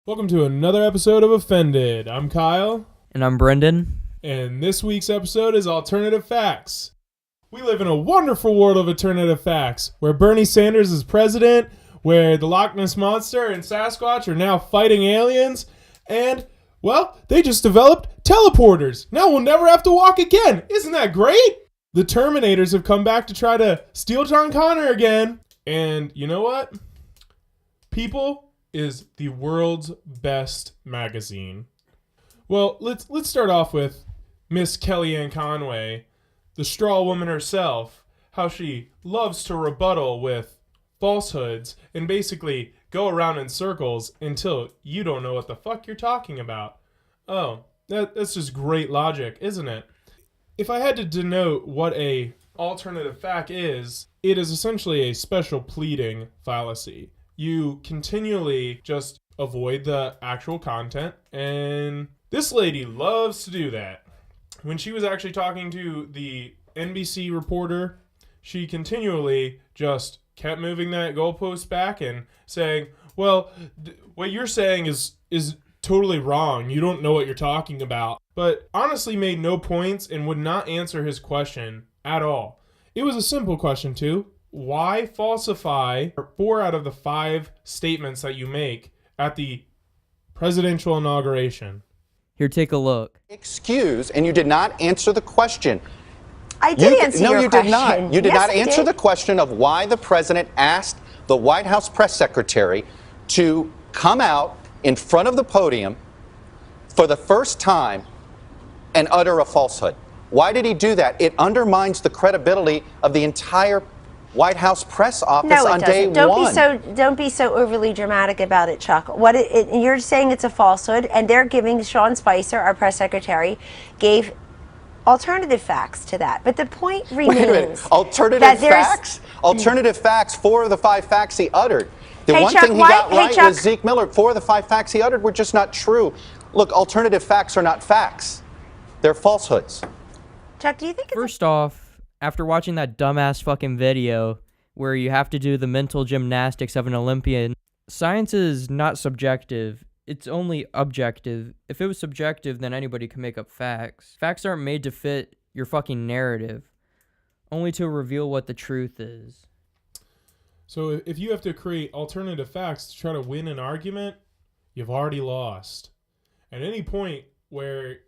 Welcome to another episode of Offended. I'm Kyle. And I'm Brendan. And this week's episode is Alternative Facts. We live in a wonderful world of alternative facts, where Bernie Sanders is president, where the Loch Ness Monster and Sasquatch are now fighting aliens, and, well, they just developed teleporters. Now we'll never have to walk again. Isn't that great? The Terminators have come back to try to steal John Connor again. And you know what? People is the world's best magazine. Well, let's start off with Miss Kellyanne Conway, the straw woman herself, how she loves to rebuttal with falsehoods and basically go around in circles until you don't know what the fuck you're talking about. Oh, that's just great logic, isn't it? If I had to denote what a alternative fact is, it is essentially a special pleading fallacy. You continually just avoid the actual content, and this lady loves to do that. When she was actually talking to the NBC reporter, she continually just kept moving that goalpost back and saying, well, what you're saying is totally wrong. You don't know what you're talking about. But honestly made no points and would not answer his question at all. It was a simple question, too. Why falsify 4 out of the 5 statements that you make at the presidential inauguration? Here, take a look. Excuse, and you did not answer the question. I did answer your question. No, you did not. You did not answer the question of why the president asked the White House press secretary to come out in front of the podium for the first time and utter a falsehood. Why did he do that? It undermines the credibility of the entire White House press office on day one. Don't be so overly dramatic about it, Chuck. You're saying it's a falsehood, and they're giving Sean Spicer, our press secretary, gave alternative facts to that. But the point remains. Wait a minute. Alternative facts? Alternative facts, 4 of the 5 facts he uttered. The one thing he got right was Zeke Miller. 4 of the 5 facts he uttered were just not true. Look, alternative facts are not facts. They're falsehoods. Chuck, do you think First off, after watching that dumbass fucking video where you have to do the mental gymnastics of an Olympian, science is not subjective. It's only objective. If it was subjective, then anybody can make up facts. Facts aren't made to fit your fucking narrative, only to reveal what the truth is. So if you have to create alternative facts to try to win an argument, you've already lost. At any point where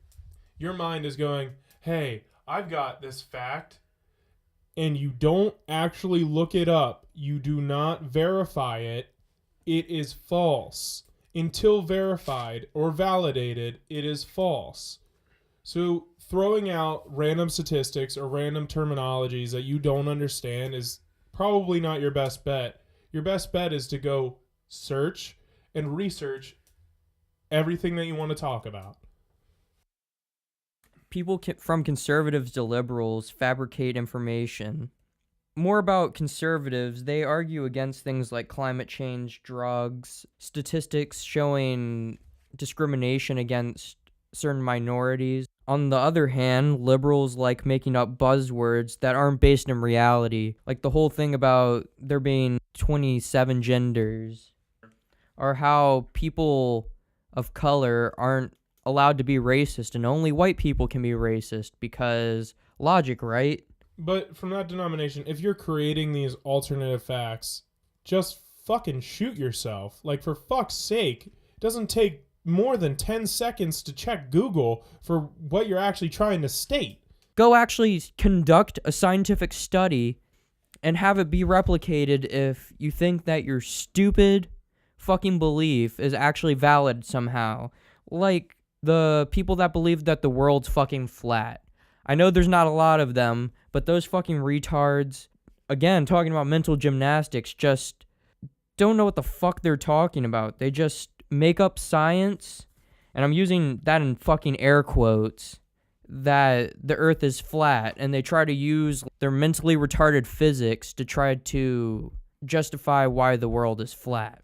your mind is going, hey, I've got this fact, and you don't actually look it up, you do not verify it, it is false. Until verified or validated, it is false. So throwing out random statistics or random terminologies that you don't understand is probably not your best bet. Your best bet is to go search and research everything that you want to talk about. People from conservatives to liberals fabricate information. More about conservatives, they argue against things like climate change, drugs, statistics showing discrimination against certain minorities. On the other hand, liberals like making up buzzwords that aren't based in reality, like the whole thing about there being 27 genders, or how people of color aren't allowed to be racist and only white people can be racist because logic, right? But from that denomination, if you're creating these alternative facts, just fucking shoot yourself. Like, for fuck's sake, it doesn't take more than 10 seconds to check Google for what you're actually trying to state. Go actually conduct a scientific study and have it be replicated if you think that your stupid fucking belief is actually valid somehow. Like the people that believe that the world's fucking flat. I know there's not a lot of them, but those fucking retards, again, talking about mental gymnastics, just don't know what the fuck they're talking about. They just make up science, and I'm using that in fucking air quotes, that the earth is flat, and they try to use their mentally retarded physics to try to justify why the world is flat.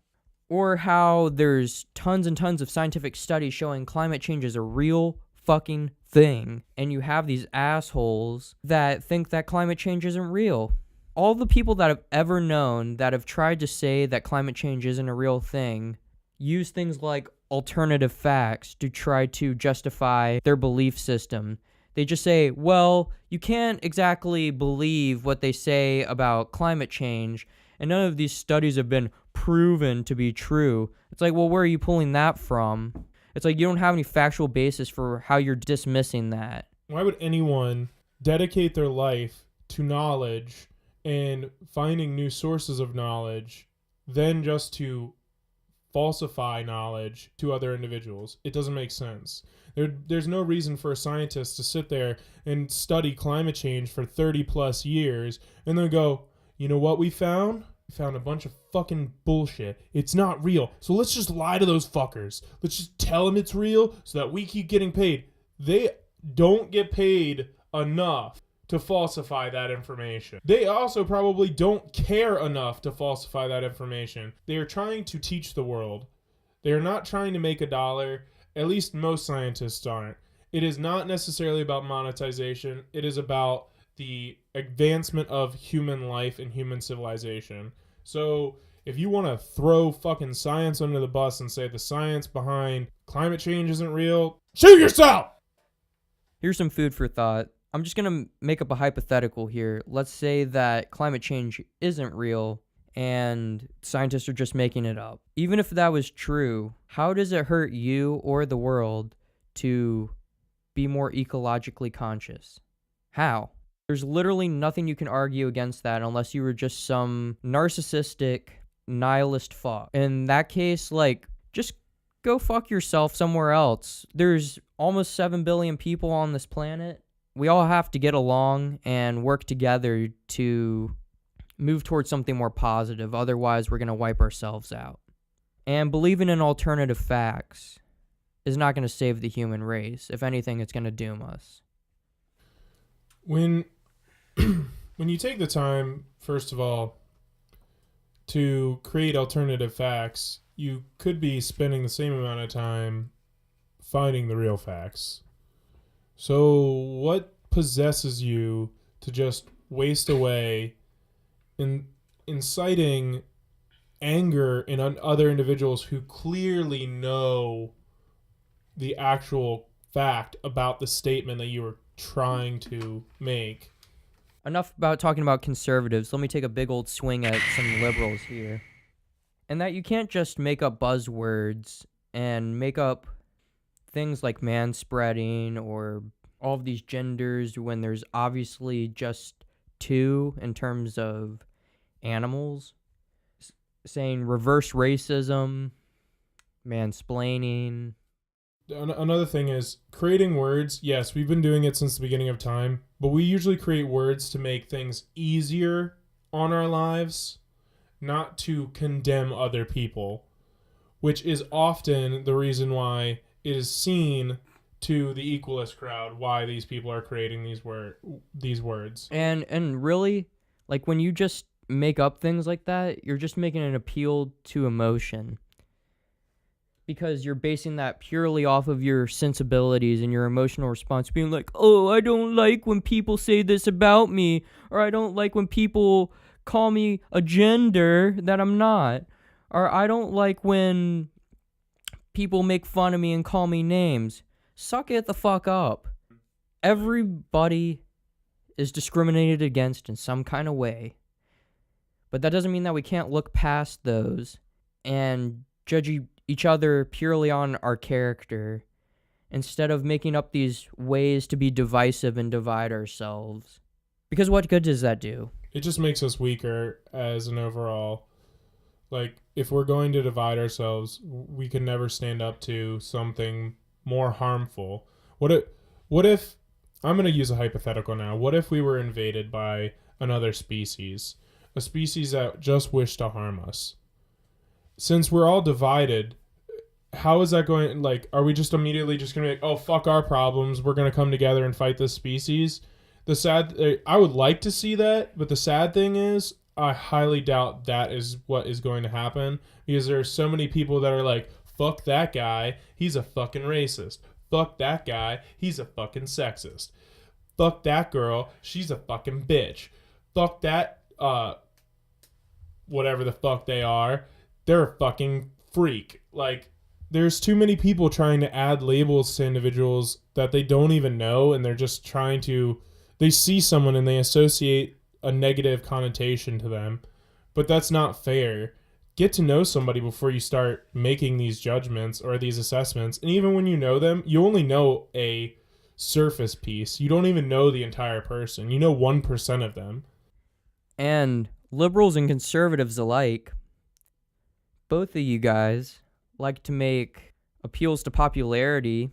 Or how there's tons and tons of scientific studies showing climate change is a real fucking thing, and you have these assholes that think that climate change isn't real. All the people that I've ever known that have tried to say that climate change isn't a real thing use things like alternative facts to try to justify their belief system. They just say, well, you can't exactly believe what they say about climate change, and none of these studies have been proven to be true. It's like, well, where are you pulling that from? It's like you don't have any factual basis for how you're dismissing that. Why would anyone dedicate their life to knowledge and finding new sources of knowledge than just to falsify knowledge to other individuals? It doesn't make sense. There's no reason for a scientist to sit there and study climate change for 30 plus years and then go, you know what we found? We found a bunch of fucking bullshit. It's not real. So let's just lie to those fuckers. Let's just tell them it's real so that we keep getting paid. They don't get paid enough to falsify that information. They also probably don't care enough to falsify that information. They are trying to teach the world. They are not trying to make a dollar. At least most scientists aren't. It is not necessarily about monetization. It is about the advancement of human life and human civilization. So if you want to throw fucking science under the bus and say the science behind climate change isn't real, shoot yourself! Here's some food for thought. I'm just going to make up a hypothetical here. Let's say that climate change isn't real and scientists are just making it up. Even if that was true, how does it hurt you or the world to be more ecologically conscious? How? There's literally nothing you can argue against that unless you were just some narcissistic, nihilist fuck. In that case, like, just go fuck yourself somewhere else. There's almost 7 billion people on this planet. We all have to get along and work together to move towards something more positive. Otherwise, we're going to wipe ourselves out. And believing in alternative facts is not going to save the human race. If anything, it's going to doom us. When you take the time, first of all, to create alternative facts, you could be spending the same amount of time finding the real facts. So what possesses you to just waste away in inciting anger in other individuals who clearly know the actual fact about the statement that you were trying to make? Enough about talking about conservatives. Let me take a big old swing at some liberals here. And that you can't just make up buzzwords and make up things like manspreading or all of these genders when there's obviously just two in terms of animals. Saying reverse racism, mansplaining. Another thing is creating words. Yes, we've been doing it since the beginning of time, but we usually create words to make things easier on our lives, not to condemn other people, which is often the reason why it is seen to the equalist crowd why these people are creating these words. And really, like, when you just make up things like that, you're just making an appeal to emotion. Because you're basing that purely off of your sensibilities and your emotional response, being like, oh, I don't like when people say this about me, or I don't like when people call me a gender that I'm not, or I don't like when people make fun of me and call me names. Suck it the fuck up. Everybody is discriminated against in some kind of way. But that doesn't mean that we can't look past those and judge each other purely on our character instead of making up these ways to be divisive and divide ourselves. Because what good does that do? It just makes us weaker as an overall. Like, if we're going to divide ourselves, we can never stand up to something more harmful. What if I'm going to use a hypothetical now. What if we were invaded by another species? A species that just wished to harm us? Since we're all divided, how is that going? Like, are we just immediately just going to be like, oh, fuck our problems, we're going to come together and fight this species? I would like to see that, but the sad thing is, I highly doubt that is what is going to happen, because there are so many people that are like, fuck that guy, he's a fucking racist. Fuck that guy, he's a fucking sexist. Fuck that girl, she's a fucking bitch. Fuck that, whatever the fuck they are, they're a fucking freak. Like, there's too many people trying to add labels to individuals that they don't even know, and they're just trying to, they see someone and they associate a negative connotation to them. But that's not fair. Get to know somebody before you start making these judgments or these assessments. And even when you know them, you only know a surface piece. You don't even know the entire person. You know 1% of them. And liberals and conservatives alike, both of you guys like to make appeals to popularity,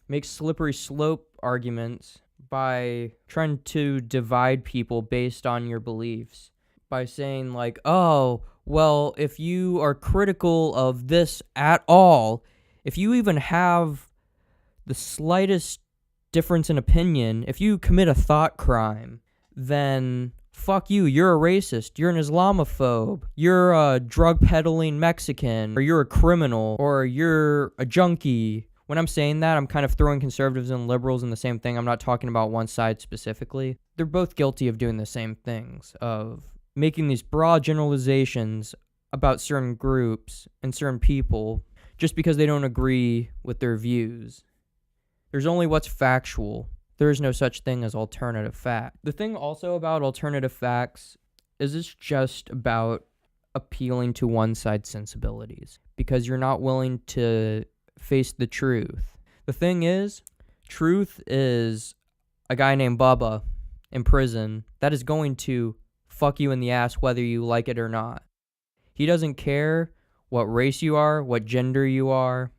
make slippery slope arguments by trying to divide people based on your beliefs. By saying like, oh, well, if you are critical of this at all, if you even have the slightest difference in opinion, if you commit a thought crime, then fuck you, you're a racist, you're an Islamophobe, you're a drug peddling Mexican, or you're a criminal, or you're a junkie. When I'm saying that, I'm kind of throwing conservatives and liberals in the same thing. I'm not talking about one side specifically. They're both guilty of doing the same things, of making these broad generalizations about certain groups and certain people just because they don't agree with their views. There's only what's factual. There is no such thing as alternative fact. The thing also about alternative facts is it's just about appealing to one side's sensibilities because you're not willing to face the truth. The thing is, truth is a guy named Bubba in prison that is going to fuck you in the ass whether you like it or not. He doesn't care what race you are, what gender you are,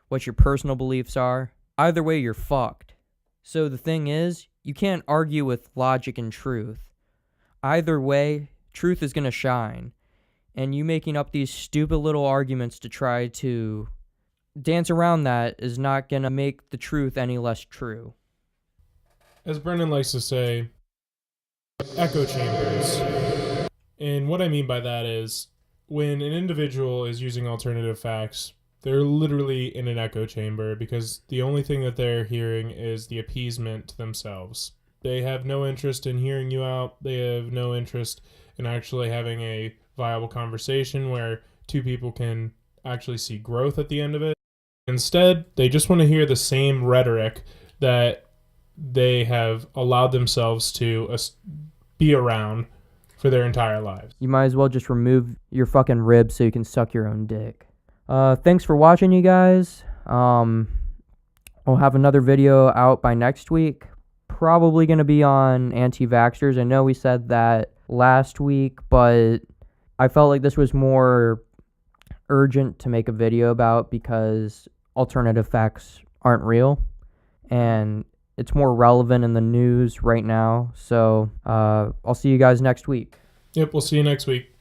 what your personal beliefs are. Either way, you're fucked. So the thing is, you can't argue with logic and truth. Either way, truth is going to shine. And you making up these stupid little arguments to try to dance around that is not going to make the truth any less true. As Brendan likes to say, echo chambers. And what I mean by that is, when an individual is using alternative facts, they're literally in an echo chamber because the only thing that they're hearing is the appeasement to themselves. They have no interest in hearing you out. They have no interest in actually having a viable conversation where two people can actually see growth at the end of it. Instead, they just want to hear the same rhetoric that they have allowed themselves to be around for their entire lives. You might as well just remove your fucking ribs so you can suck your own dick. Thanks for watching, you guys. We'll have another video out by next week. Probably going to be on anti-vaxxers. I know we said that last week, but I felt like this was more urgent to make a video about because alternative facts aren't real. And it's more relevant in the news right now. So I'll see you guys next week. Yep, we'll see you next week.